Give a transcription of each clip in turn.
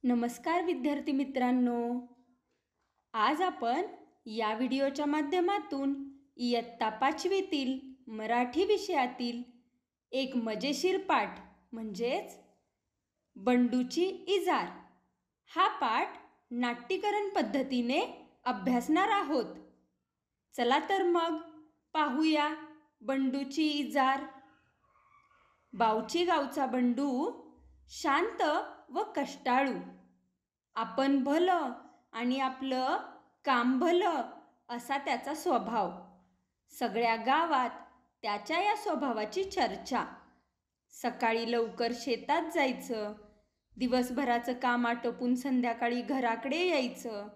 नमस्कार विद्यार्थी मित्रांनो. आज आपण या व्हिडिओच्या माध्यमातून इयत्ता 5वीतील मराठी विषयातील एक मजेशीर पाठ म्हणजेच बंडूची इजार हा पाठ नाट्यीकरण पद्धतीने अभ्यासणार आहोत. चला तर मग पाहूया बंडूची इजार. बावची गावचा बंडू शांत व कष्टाळू. आपण भलं आणि आपलं काम भलं असा त्याचा स्वभाव. सगळ्या गावात त्याच्या या स्वभावाची चर्चा. सकाळी लवकर शेतात जायचं, दिवसभराचं काम आटोपून संध्याकाळी घराकडे यायचं,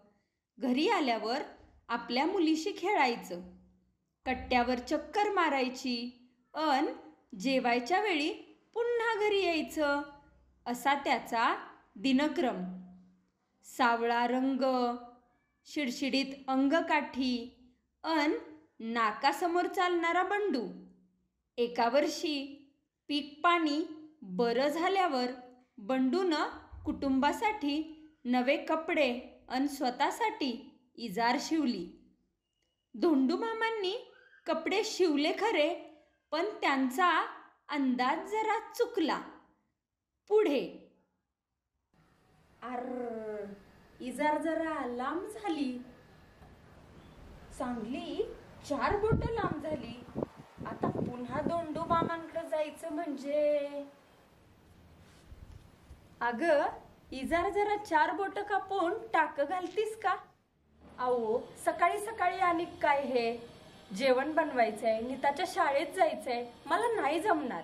घरी आल्यावर आपल्या मुलीशी खेळायचं, कट्ट्यावर चक्कर मारायची अन जेवायच्या वेळी पुन्हा घरी यायचं असा त्याचा दिनक्रम. सावळा रंग, शिडशिडीत अंगकाठी अन नाकासमोर चालणारा बंडू. एका वर्षी पीक पाणी बरं झाल्यावर बंडूनं कुटुंबासाठी नवे कपडे अन स्वतःसाठी इजार शिवली. धोंडूमामांनी कपडे शिवले खरे, पण त्यांचा अंदाज जरा चुकला. पुढे इजार जरा लांब झाली, चांगली 4 बोटं लांब झाली. आता पुन्हा धोंडू मामांकडे जायचं म्हणजे अगं इजार जरा 4 बोटं कापून टाक घालतीस का? अहो सकाळी सकाळी आणि काय हे जेवण बनवायचंय, नीताच्या शाळेत जायचंय, मला नाही जमणार.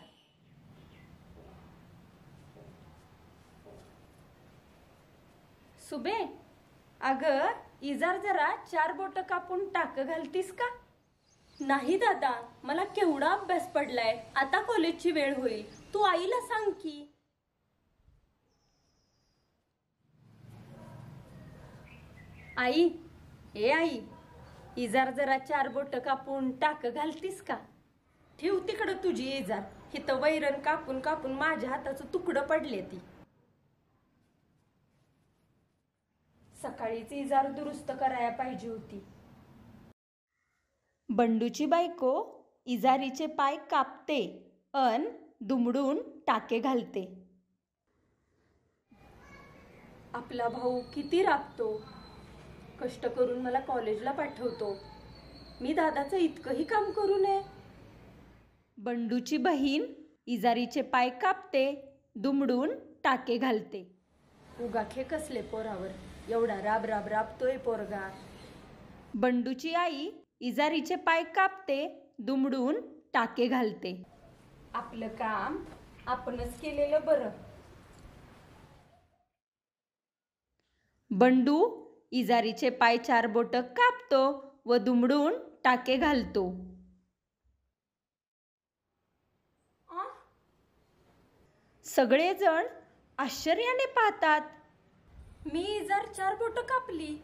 सुबे, अगं इजार जरा 4 बोटं कापून टाक घालतीस का? नाही दादा, मला केवढा अभ्यास पडलाय, आता कॉलेजची वेळ होईल, तू आईला सांग की. आई, आई, इजार जरा 4 बोटं कापून टाक घालतीस का? ठेव तिकडं तुझी इजार, हिथं वैरण कापून कापून माझ्या हाताचं तुकडं पडले ती. सकाळीच इजार दुरुस्त करायला पाहिजे होती. बंडूची बायको इजारीचे पाय कापते अन दुमडून टाके घालते. आपला भाऊ किती राबतो, कष्ट करून मला कॉलेजला पाठवतो, मी दादाचं इतकंही काम करू नये. बंडूची बहीण इजारीचे पाय कापते, दुमडून टाके घालते. उगाखे कसले पोरावर, एवढा राब राब राबतोय पोरगा. बंडूची आई इजारीचे पाय कापते, दुमडून टाके घालते. आपलं काम आपणच केलेलं बरं. बंडू इजारीचे पाय 4 बोटं कापतो व दुमडून टाके घालतो. सगळेजण आश्चर्याने पाहतात. मी इजार 4 बोटं कापली,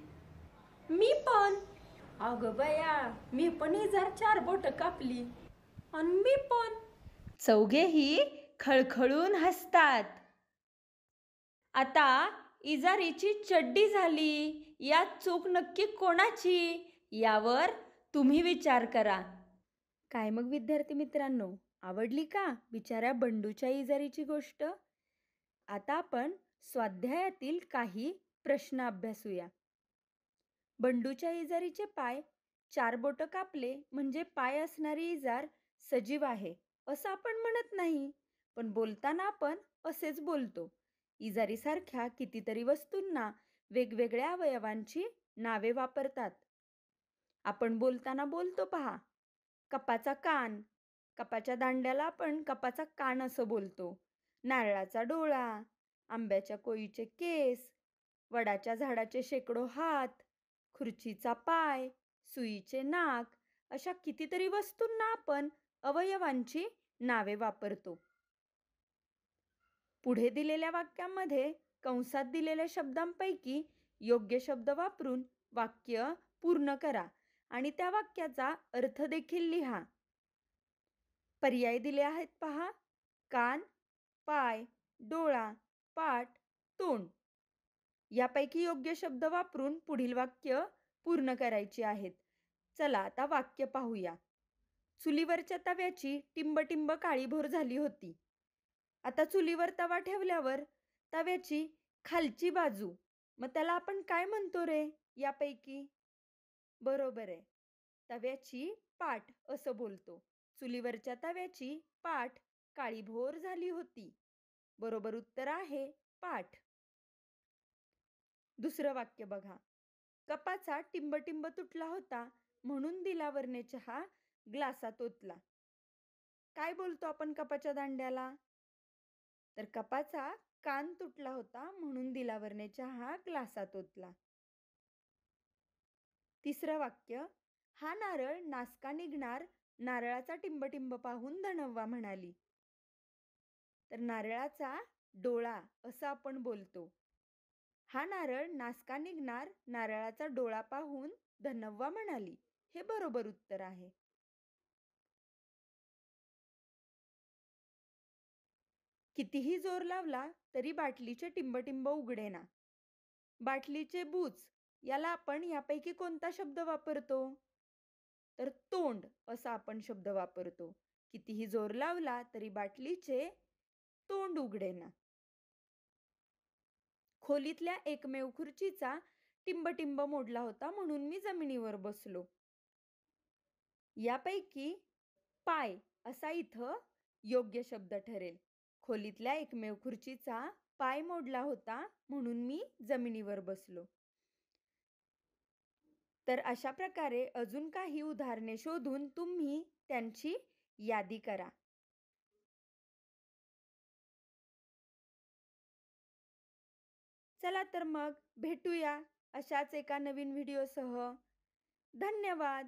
मी पण. अगं बया, मी पण इजार 4 बोटं कापली आणि मी पण. चौघेही खळखळून हसतात. आता इजारीची चड्डी झाली, यात चूक नक्की कोणाची यावर तुम्ही विचार करा. काय मग विद्यार्थी मित्रांनो, आवडली का बिचाऱ्या बंडूच्या इजारीची गोष्ट? आता आपण स्वाध्यायातील काही प्रश्न अभ्यासूया. बंडूच्या इजारीचे पाय 4 बोटं कापले म्हणजे पाय असणारी इजार सजीव आहे असं आपण म्हणत नाही, पण बोलताना आपण असेच बोलतो. इजारीसारख्या कितीतरी वस्तूंना वेगवेगळ्या अवयवांची नावे वापरतात. आपण बोलताना बोलतो पहा, कपाचा कान, कपाच्या दांड्याला आपण कपाचा कान असं बोलतो. नारळाचा डोळा, आंब्याच्या कोळीचे केस, वडाच्या झाडाचे शेकडो हात, खुर्चीचा पाय, सुईचे नाक अशा कितीतरी वस्तूंना आपण अवयवांची नावे वापरतो. पुढे दिलेल्या वाक्यामध्ये कंसात दिलेल्या शब्दांपैकी योग्य शब्द वापरून वाक्य पूर्ण करा आणि त्या वाक्याचा अर्थ देखील लिहा. पर्याय दिले आहेत पहा, कान, पाय, डोळा, पाठ, तोंड. यापैकी योग्य शब्द वापरून पुढील वाक्य पूर्ण करायची आहेत. चला आता वाक्य पाहूया. चुलीवरच्या तव्याची टिंबटिंब काळीभोर झाली होती. आता चुलीवर तवा ठेवल्यावर तव्याची खालची बाजू, मग त्याला आपण काय म्हणतो रे यापैकी? बरोबर आहे, तव्याची पाठ असं बोलतो. चुलीवरच्या तव्याची पाठ काळीभोर झाली होती. बरोबर उत्तर आहे पाठ. दुसरं वाक्य बघा. कपाचा टिंबटिंब तुटला होता म्हणून दिलावरने चहा ग्लासात ओतला. काय बोलतो आपण कपाच्या दांड्याला? तर कपाचा कान तुटला होता म्हणून दिलावरने चहा ग्लासात ओतला. तिसरं वाक्य. हा नारळ नासका निघणार, नारळाचा टिंबटिंब पाहून धनव्वा म्हणाली. तर नारळाचा डोळा असं आपण बोलतो. हा नारळ नासका निघणार, नारळाचा डोळा पाहून धनव्वा म्हणाली. हे बरोबर उत्तर आहे. कितीही जोर लावला तरी बाटलीचे टिंबटिंब उघडेना. बाटलीचे बूच याला आपण यापैकी कोणता शब्द वापरतो? तर तोंड असा आपण शब्द वापरतो. कितीही जोर लावला तरी बाटलीचे तोंड उघडेना. खोलीतल्या एकमेव खुर्चीचा टिंबटिंब मोडला होता म्हणून मी जमिनीवर बसलो. यापैकी पाय असा इथं योग्य शब्द ठरेल. खोलीतल्या एकमेव खुर्चीचा पाय मोडला होता म्हणून मी जमिनीवर बसलो. तर अशा प्रकारे अजून काही उदाहरणे शोधून तुम्ही त्यांची यादी करा. चला तर मग भेटूया अशाच एका नवीन व्हिडिओसह. धन्यवाद.